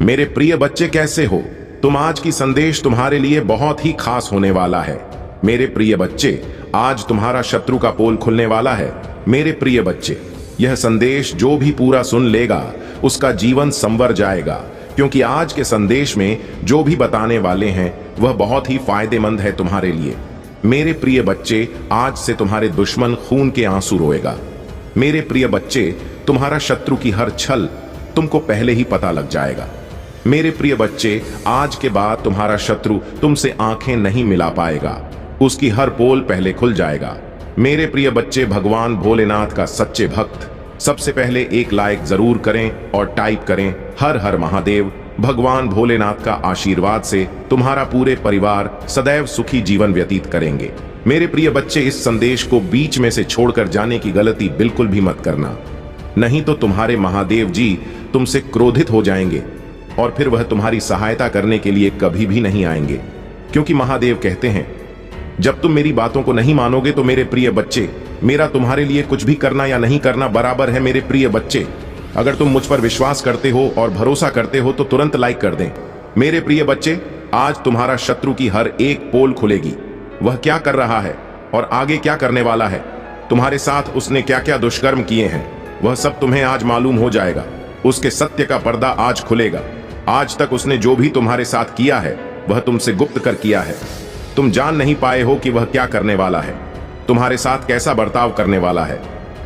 मेरे प्रिय बच्चे, कैसे हो तुम? आज की संदेश तुम्हारे लिए बहुत ही खास होने वाला है। मेरे प्रिय बच्चे, आज तुम्हारा शत्रु का पोल खुलने वाला है। मेरे प्रिय बच्चे, यह संदेश जो भी पूरा सुन लेगा उसका जीवन संवर जाएगा, क्योंकि आज के संदेश में जो भी बताने वाले हैं वह बहुत ही फायदेमंद है तुम्हारे लिए। मेरे प्रिय बच्चे, आज से तुम्हारे दुश्मन खून के आंसू रोएगा। मेरे प्रिय बच्चे, तुम्हारा शत्रु की हर छल तुमको पहले ही पता लग जाएगा। मेरे प्रिय बच्चे, आज के बाद तुम्हारा शत्रु तुमसे आंखें नहीं मिला पाएगा, उसकी हर पोल पहले खुल जाएगा। मेरे प्रिय बच्चे, भगवान भोलेनाथ का सच्चे भक्त सबसे पहले एक लाइक जरूर करें और टाइप करें हर हर महादेव। भगवान भोलेनाथ का आशीर्वाद से तुम्हारा पूरे परिवार सदैव सुखी जीवन व्यतीत करेंगे। मेरे प्रिय बच्चे, इस संदेश को बीच में से छोड़कर जाने की गलती बिल्कुल भी मत करना, नहीं तो तुम्हारे महादेव जी तुमसे क्रोधित हो जाएंगे और फिर वह तुम्हारी सहायता करने के लिए कभी भी नहीं आएंगे। क्योंकि महादेव कहते हैं, जब तुम मेरी बातों को नहीं मानोगे तो मेरे प्रिय बच्चे, मेरा तुम्हारे लिए कुछ भी करना या नहीं करना बराबर है। मेरे प्रिय बच्चे, अगर तुम मुझ पर विश्वास करते हो और भरोसा करते हो तो तुरंत लाइक कर दें। मेरे प्रिय बच्चे, आज तुम्हारा शत्रु की हर एक पोल खुलेगी। वह क्या कर रहा है और आगे क्या करने वाला है, तुम्हारे साथ उसने क्या क्या दुष्कर्म किए हैं, वह सब तुम्हें आज मालूम हो जाएगा। उसके सत्य का पर्दा आज खुलेगा। आज तक उसने जो भी तुम्हारे साथ किया है वह तुमसे गुप्त कर किया है। तुम जान नहीं पाए हो कि वह क्या करने वाला है, तुम्हारे साथ कैसा बर्ताव करने वाला है।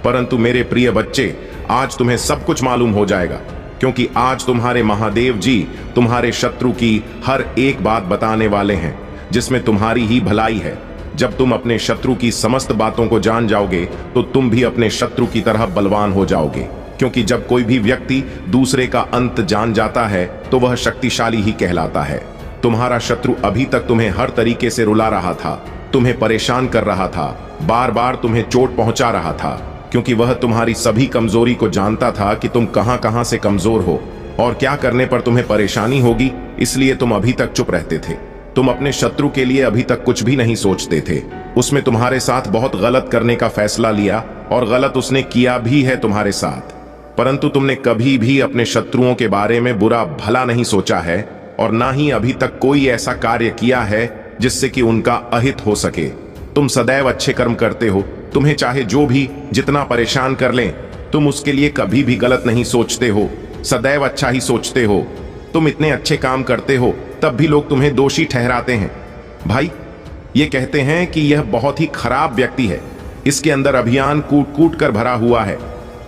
परंतु मेरे प्रिय बच्चे, आज तुम्हें सब कुछ मालूम हो जाएगा, क्योंकि आज तुम्हारे महादेव जी तुम्हारे शत्रु की हर एक बात बताने वाले हैं, जिसमें तुम्हारी ही भलाई है। जब तुम अपने शत्रु की समस्त बातों को जान जाओगे तो तुम भी अपने शत्रु की तरह बलवान हो जाओगे। क्योंकि जब कोई भी व्यक्ति दूसरे का अंत जान जाता है तो वह शक्तिशाली ही कहलाता है। तुम्हारा शत्रु अभी तक तुम्हें हर तरीके से रुला रहा था, तुम्हें परेशान कर रहा था, बार बार तुम्हें चोट पहुंचा रहा था, क्योंकि वह तुम्हारी सभी कमजोरी को जानता था कि तुम कहां कहां से कमजोर हो और क्या करने पर तुम्हें परेशानी होगी। इसलिए तुम अभी तक चुप रहते थे। तुम अपने शत्रु के लिए अभी तक कुछ भी नहीं सोचते थे। उसने तुम्हारे साथ बहुत गलत करने का फैसला लिया और गलत उसने किया भी है तुम्हारे साथ, परंतु तुमने कभी भी अपने शत्रुओं के बारे में बुरा भला नहीं सोचा है और ना ही अभी तक कोई ऐसा कार्य किया है जिससे कि उनका अहित हो सके। तुम सदैव अच्छे कर्म करते हो। तुम्हें चाहे जो भी जितना परेशान कर लें, तुम उसके लिए कभी भी गलत नहीं सोचते हो, सदैव अच्छा ही सोचते हो। तुम इतने अच्छे काम करते हो तब भी लोग तुम्हें दोषी ठहराते हैं। भाई, ये कहते हैं कि यह बहुत ही खराब व्यक्ति है, इसके अंदर अभियान कूट कूट कर भरा हुआ है।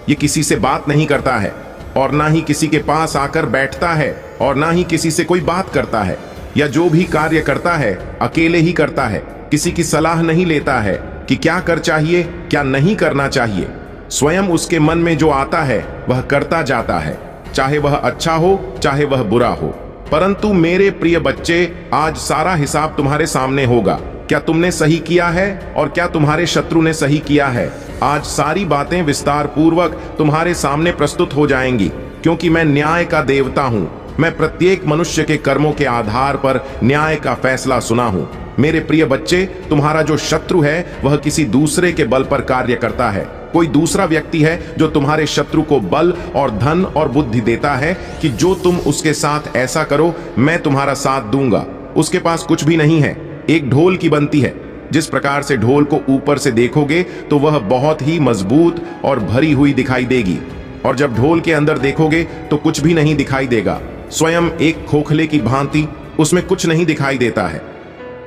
ये किसी से बात नहीं करता है और ना ही किसी के पास आकर बैठता है और ना ही किसी से कोई बात करता है, या जो भी कार्य करता है अकेले ही करता है। किसी की सलाह नहीं लेता है कि क्या कर चाहिए क्या नहीं करना चाहिए। स्वयं उसके मन में जो आता है वह करता जाता है, चाहे वह अच्छा हो चाहे वह बुरा हो। परंतु मेरे प्रिय बच्चे, आज सारा हिसाब तुम्हारे सामने होगा। क्या तुमने सही किया है और क्या तुम्हारे शत्रु ने सही किया है। आज सारी बातें विस्तार पूर्वक तुम्हारे सामने प्रस्तुत हो जाएंगी, क्योंकि मैं न्याय का देवता हूं। मैं प्रत्येक मनुष्य के कर्मों के आधार पर न्याय का फैसला सुना हूं। मेरे प्रिय बच्चे, तुम्हारा जो शत्रु है वह किसी दूसरे के बल पर कार्य करता है। कोई दूसरा व्यक्ति है जो तुम्हारे शत्रु को बल और धन और बुद्धि देता है कि जो तुम उसके साथ ऐसा करो मैं तुम्हारा साथ दूंगा। उसके पास कुछ भी नहीं है, एक ढोल की बनती है। जिस प्रकार से ढोल को ऊपर से देखोगे तो वह बहुत ही मजबूत और भरी हुई दिखाई देगी, और जब ढोल के अंदर देखोगे तो कुछ भी नहीं दिखाई देगा। स्वयं एक खोखले की भांति उसमें कुछ नहीं दिखाई देता है।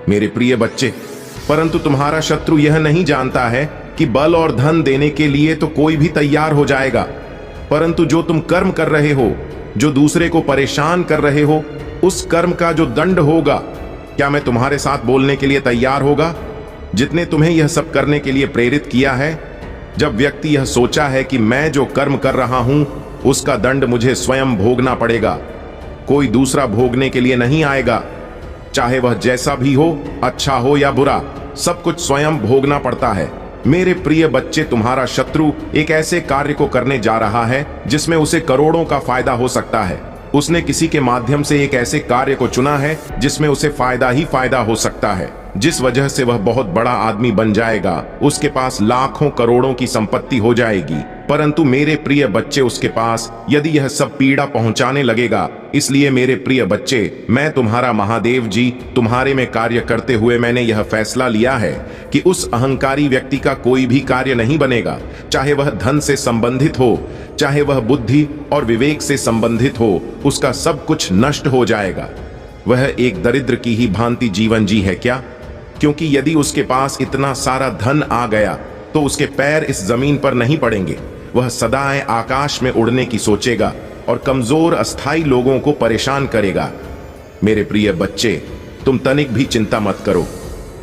मेरे प्रिय बच्चे, परंतु तुम्हारा शत्रु यह नहीं जानता है कि बल और धन देने के लिए तो कोई भी तैयार हो जाएगा, परंतु जो तुम कर्म कर रहे हो, जो दूसरे को परेशान कर रहे हो, उस कर्म का जो दंड होगा, क्या मैं तुम्हारे साथ बोलने के लिए तैयार होगा? जितने तुम्हें यह सब करने के लिए प्रेरित किया है, जब व्यक्ति यह सोचा है कि मैं जो कर्म कर रहा हूं उसका दंड मुझे स्वयं भोगना पड़ेगा, कोई दूसरा भोगने के लिए नहीं आएगा। चाहे वह जैसा भी हो, अच्छा हो या बुरा, सब कुछ स्वयं भोगना पड़ता है। मेरे प्रिय बच्चे, तुम्हारा शत्रु एक ऐसे कार्य को करने जा रहा है जिसमें उसे करोड़ों का फायदा हो सकता है। उसने किसी के माध्यम से एक ऐसे कार्य को चुना है जिसमें उसे फायदा ही फायदा हो सकता है, जिस वजह से वह बहुत बड़ा आदमी बन जाएगा। उसके पास लाखों करोड़ों की संपत्ति हो जाएगी, परंतु मेरे प्रिय बच्चे उसके पास यदि यह सब पीड़ा पहुंचाने लगेगा, इसलिए मेरे प्रिय बच्चे, मैं तुम्हारा महादेव जी तुम्हारे में कार्य करते हुए मैंने यह फैसला लिया है कि उस अहंकारी व्यक्ति का कोई भी कार्य नहीं बनेगा, चाहे वह धन से संबंधित हो, चाहे वह बुद्धि और विवेक से संबंधित हो, उसका सब कुछ नष्ट हो जाएगा। वह एक दरिद्र की ही भांति जीवन जी है क्या? क्योंकि यदि उसके पास इतना सारा धन आ गया तो उसके पैर इस जमीन पर नहीं पड़ेंगे। वह सदाएं आकाश में उड़ने की सोचेगा और कमजोर अस्थाई लोगों को परेशान करेगा। मेरे प्रिय बच्चे, तुम तनिक भी चिंता मत करो।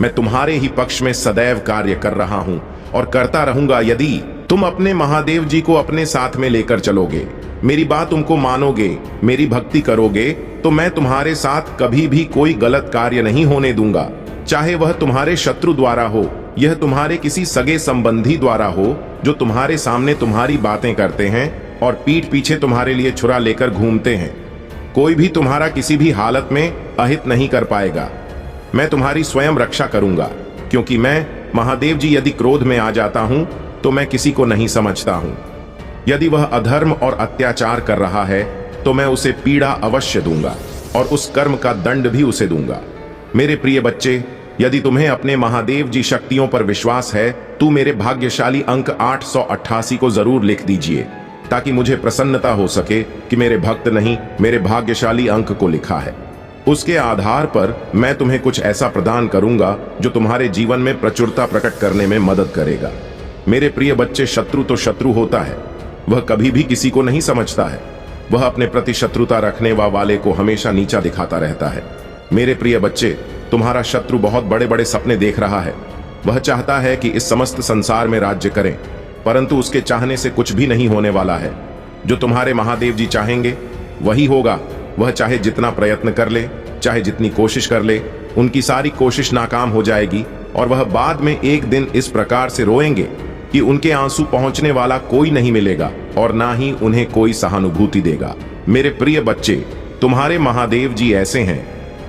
मैं तुम्हारे ही पक्ष में सदैव कार्य कर रहा हूं और करता रहूंगा। यदि तुम अपने महादेव जी को अपने साथ में लेकर चलोगे, मेरी बात तुमको मानोगे, मेरी भक्ति करोगे, तो मैं तुम्हारे साथ कभी भी कोई गलत कार्य नहीं होने दूंगा। चाहे वह तुम्हारे शत्रु द्वारा हो, यह तुम्हारे किसी सगे संबंधी द्वारा हो जो तुम्हारे सामने तुम्हारी बातें करते हैं और पीठ पीछे तुम्हारे लिए छुरा लेकर घूमते हैं। कोई भी तुम्हारा किसी भी हालत में अहित नहीं कर पाएगा। मैं तुम्हारी स्वयं रक्षा करूंगा, क्योंकि मैं महादेव जी यदि क्रोध में आ जाता हूं तो मैं किसी को नहीं समझता हूं। यदि वह अधर्म और अत्याचार कर रहा है तो मैं उसे पीड़ा अवश्य दूंगा और उस कर्म का दंड भी उसे दूंगा। मेरे प्रिय बच्चे, यदि तुम्हें अपने महादेव जी शक्तियों पर विश्वास है तो मेरे भाग्यशाली अंक 888 को जरूर लिख दीजिए, ताकि मुझे प्रसन्नता हो सके कि मेरे भक्त नहीं, मेरे भाग्यशाली अंक को लिखा है। उसके आधार पर मैं तुम्हें कुछ ऐसा प्रदान करूंगा जो तुम्हारे जीवन में प्रचुरता प्रकट करने में मदद करेगा। मेरे प्रिय बच्चे, शत्रु तो शत्रु होता है, वह कभी भी किसी को नहीं समझता है। वह अपने प्रति शत्रुता रखने वाले को हमेशा नीचा दिखाता रहता है। मेरे प्रिय बच्चे, तुम्हारा शत्रु बहुत बड़े बड़े सपने देख रहा है। वह चाहता है कि इस समस्त संसार में राज्य करें, परंतु उसके चाहने से कुछ भी नहीं होने वाला है। जो तुम्हारे महादेव जी चाहेंगे वही होगा। वह चाहे जितना प्रयत्न कर ले, चाहे जितनी कोशिश कर ले, उनकी सारी कोशिश नाकाम हो जाएगी और वह बाद में एक दिन इस प्रकार से रोएंगे कि उनके आंसू पहुंचने वाला कोई नहीं मिलेगा और ना ही उन्हें कोई सहानुभूति देगा। मेरे प्रिय बच्चे, तुम्हारे महादेव जी ऐसे हैं,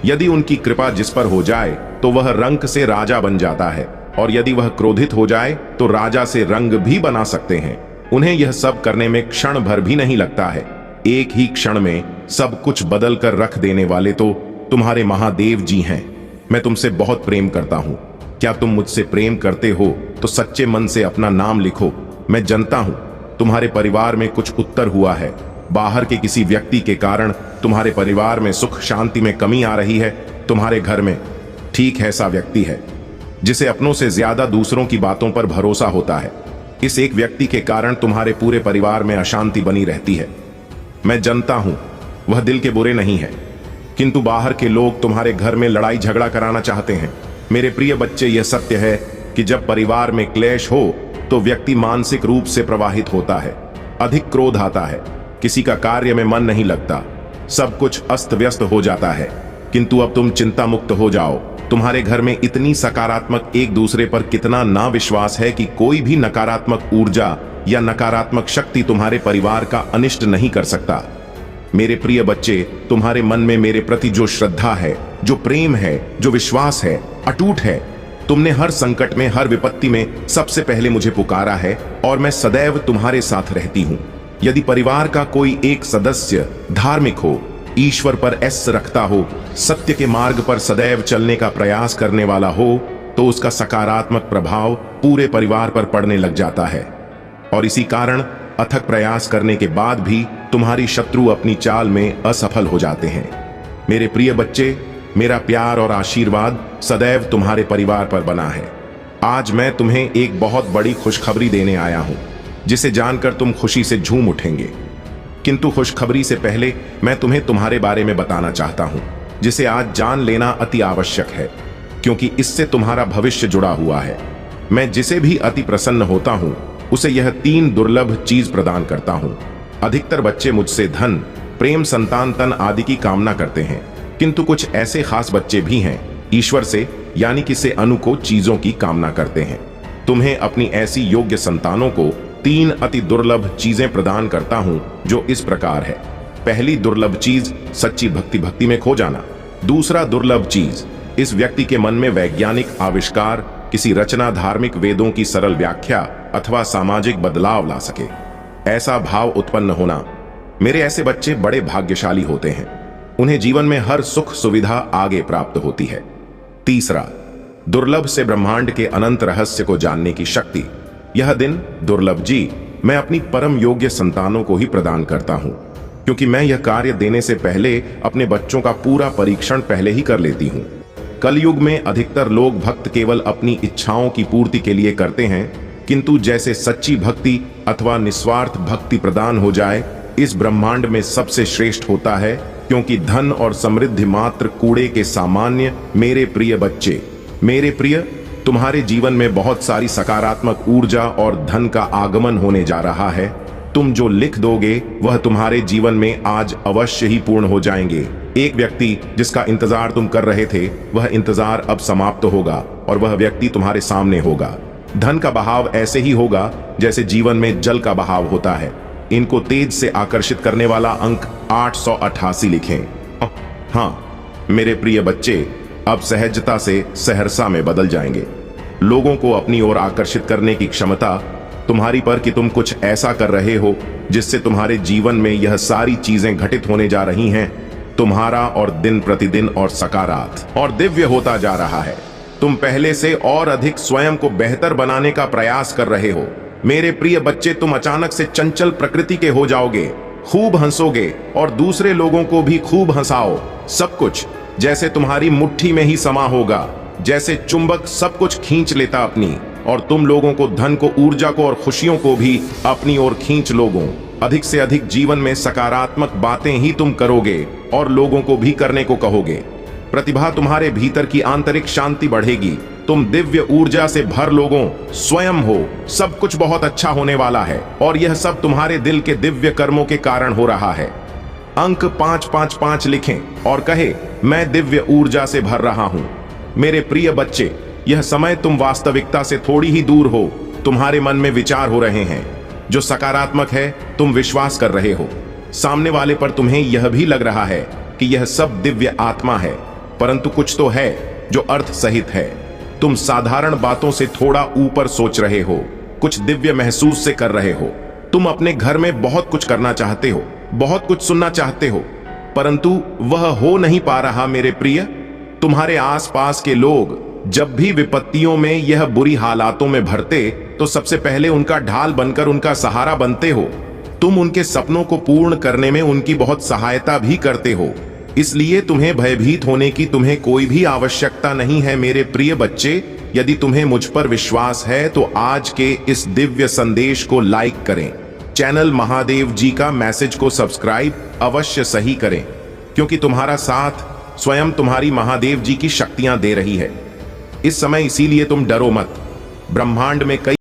यदि उनकी कृपा जिस पर हो जाए तो वह रंक से राजा बन जाता है, और यदि वह क्रोधित हो जाए तो राजा से रंग भी बना सकते हैं। उन्हें यह सब करने में क्षण भर भी नहीं लगता है। एक ही क्षण में सब कुछ बदल कर रख देने वाले तो तुम्हारे महादेव जी हैं। मैं तुमसे बहुत प्रेम करता हूं। क्या तुम मुझसे प्रेम करते हो तो सच्चे मन से अपना नाम लिखो। मैं जानता हूं तुम्हारे परिवार में कुछ उत्तर हुआ है। बाहर के किसी व्यक्ति के कारण तुम्हारे परिवार में सुख शांति में कमी आ रही है। तुम्हारे घर में ठीक ऐसा व्यक्ति है जिसे अपनों से ज्यादा दूसरों की बातों पर भरोसा होता है। इस एक व्यक्ति के कारण तुम्हारे पूरे परिवार में अशांति बनी रहती है। मैं जानता हूं वह दिल के बुरे नहीं है, किंतु बाहर के लोग तुम्हारे घर में लड़ाई झगड़ा कराना चाहते हैं। मेरे प्रिय बच्चे, यह सत्य है कि जब परिवार में क्लेश हो तो व्यक्ति मानसिक रूप से प्रवाहित होता है, अधिक क्रोध आता है, किसी का कार्य में मन नहीं लगता, सब कुछ अस्त व्यस्त हो जाता है। किंतु अब तुम चिंता मुक्त हो जाओ। तुम्हारे घर में इतनी सकारात्मक एक दूसरे पर कितना ना विश्वास है कि कोई भी नकारात्मक ऊर्जा या नकारात्मक शक्ति तुम्हारे परिवार का अनिष्ट नहीं कर सकता। मेरे प्रिय बच्चे, तुम्हारे मन में मेरे प्रति जो श्रद्धा है, जो प्रेम है, जो विश्वास है, अटूट है। तुमने हर संकट में, हर विपत्ति में सबसे पहले मुझे पुकारा है और मैं सदैव तुम्हारे साथ रहती हूँ। यदि परिवार का कोई एक सदस्य धार्मिक हो, ईश्वर पर एस रखता हो, सत्य के मार्ग पर सदैव चलने का प्रयास करने वाला हो, तो उसका सकारात्मक प्रभाव पूरे परिवार पर पड़ने लग जाता है। और इसी कारण अथक प्रयास करने के बाद भी तुम्हारी शत्रु अपनी चाल में असफल हो जाते हैं। मेरे प्रिय बच्चे, मेरा प्यार और आशीर्वाद सदैव तुम्हारे परिवार पर बना है। आज मैं तुम्हें एक बहुत बड़ी खुशखबरी देने आया हूं, जिसे जानकर तुम खुशी से झूम उठेंगे। किंतु खुशखबरी से पहले मैं तुम्हें तुम्हारे बारे में बताना चाहता हूं, जिसे आज जान लेना अति आवश्यक है, क्योंकि इससे तुम्हारा भविष्य जुड़ा हुआ है। मैं जिसे भी अति प्रसन्न होता हूं उसे यह 3 दुर्लभ चीज प्रदान करता हूं। अधिकतर बच्चे मुझसे धन, प्रेम, संतान, तन आदि की कामना करते हैं, किंतु कुछ ऐसे खास बच्चे भी हैं ईश्वर से यानी कि से अनु को चीजों की कामना करते हैं। तुम्हें अपनी ऐसी योग्य संतानों को 3 अति दुर्लभ चीजें प्रदान करता हूं, जो इस प्रकार है। पहली दुर्लभ चीज सच्ची भक्ति में खो जाना। दूसरा दुर्लभ चीज इस व्यक्ति के मन में वैज्ञानिक आविष्कार, किसी रचना, धार्मिक वेदों की सरल व्याख्या अथवा सामाजिक बदलाव ला सके। ऐसा भाव उत्पन्न होना। मेरे ऐसे बच्चे बड़े भाग्यशाली होते हैं, उन्हें जीवन में हर सुख सुविधा आगे प्राप्त होती है। तीसरा, दुर्लभ से ब्रह्मांड के अनंत रहस्य को जानने की शक्ति। यह दिन दुर्लभ जी मैं अपनी परम योग्य संतानों को ही प्रदान करता हूं, क्योंकि मैं यह कार्य देने से पहले अपने बच्चों का पूरा परीक्षण पहले ही कर लेती हूं। कलयुग में अधिकतर लोग भक्त केवल अपनी इच्छाओं की पूर्ति के लिए करते हैं, किंतु जैसे सच्ची भक्ति अथवा निस्वार्थ भक्ति प्रदान हो जाए, इस ब्रह्मांड में सबसे श्रेष्ठ होता है, क्योंकि धन और समृद्धि मात्र कूड़े के सामान्य। मेरे प्रिय बच्चे, मेरे प्रिय, तुम्हारे जीवन में बहुत सारी सकारात्मक ऊर्जा और धन का आगमन होने जा रहा है। तुम जो लिख दोगे वह तुम्हारे जीवन में आज अवश्य ही पूर्ण हो जाएंगे। एक व्यक्ति जिसका इंतजार तुम कर रहे थे, वह इंतजार अब समाप्त होगा और वह व्यक्ति तुम्हारे सामने होगा। धन का बहाव ऐसे ही होगा जैसे जीवन में जल का बहाव होता है। इनको तेज से आकर्षित करने वाला अंक 888 लिखें। हाँ मेरे प्रिय बच्चे, अब सहजता से सहरसा में बदल जाएंगे। लोगों को अपनी ओर आकर्षित करने की क्षमता तुम्हारी पर कि तुम कुछ ऐसा कर रहे हो जिससे तुम्हारे जीवन में यह सारी चीजें घटित होने जा रही हैं। तुम्हारा और दिन प्रतिदिन और सकारात्मक और दिव्य होता जा रहा है। तुम पहले से और अधिक स्वयं को बेहतर बनाने का प्रयास कर रहे हो। मेरे प्रिय बच्चे, तुम अचानक से चंचल प्रकृति के हो जाओगे, खूब हंसोगे और दूसरे लोगों को भी खूब हंसाओ। सब कुछ जैसे तुम्हारी मुट्ठी में ही समा होगा, जैसे चुंबक सब कुछ खींच लेता अपनी, और तुम लोगों को, धन को, ऊर्जा को और खुशियों को भी अपनी ओर खींच लोगों। अधिक से अधिक जीवन में सकारात्मक बातें ही तुम करोगे और लोगों को भी करने को कहोगे। प्रतिभा तुम्हारे भीतर की आंतरिक शांति बढ़ेगी। तुम दिव्य ऊर्जा से भर लोगों स्वयं हो। सब कुछ बहुत अच्छा होने वाला है और यह सब तुम्हारे दिल के दिव्य कर्मों के कारण हो रहा है। अंक 555 लिखें और कहे, मैं दिव्य ऊर्जा से भर रहा हूं। मेरे प्रिय बच्चे, यह समय तुम वास्तविकता से थोड़ी ही दूर हो। तुम्हारे मन में विचार हो रहे हैं जो सकारात्मक है, तुम विश्वास कर रहे हो। सामने वाले पर तुम्हें यह भी लग रहा है कि यह सब दिव्य आत्मा है, परंतु कुछ तो है जो अर्थ सहित है। तुम साधारण बातों से थोड़ा ऊपर सोच रहे हो, कुछ दिव्य महसूस से कर रहे हो। तुम अपने घर में बहुत कुछ करना चाहते हो, बहुत कुछ सुनना चाहते हो, परंतु वह हो नहीं पा रहा। मेरे प्रिय, तुम्हारे आसपास के लोग जब भी विपत्तियों में, यह बुरी हालातों में भरते, तो सबसे पहले उनका ढाल बनकर उनका सहारा बनते हो। तुम उनके सपनों को पूर्ण करने में उनकी बहुत सहायता भी करते हो। इसलिए तुम्हें भयभीत होने की तुम्हें कोई भी आवश्यकता नहीं है। मेरे प्रिय बच्चे, यदि तुम्हें मुझ पर विश्वास है तो आज के इस दिव्य संदेश को लाइक करें। चैनल महादेव जी का मैसेज को सब्सक्राइब अवश्य सही करें, क्योंकि तुम्हारा साथ स्वयं तुम्हारी महादेव जी की शक्तियां दे रही है इस समय। इसीलिए तुम डरो मत। ब्रह्मांड में कई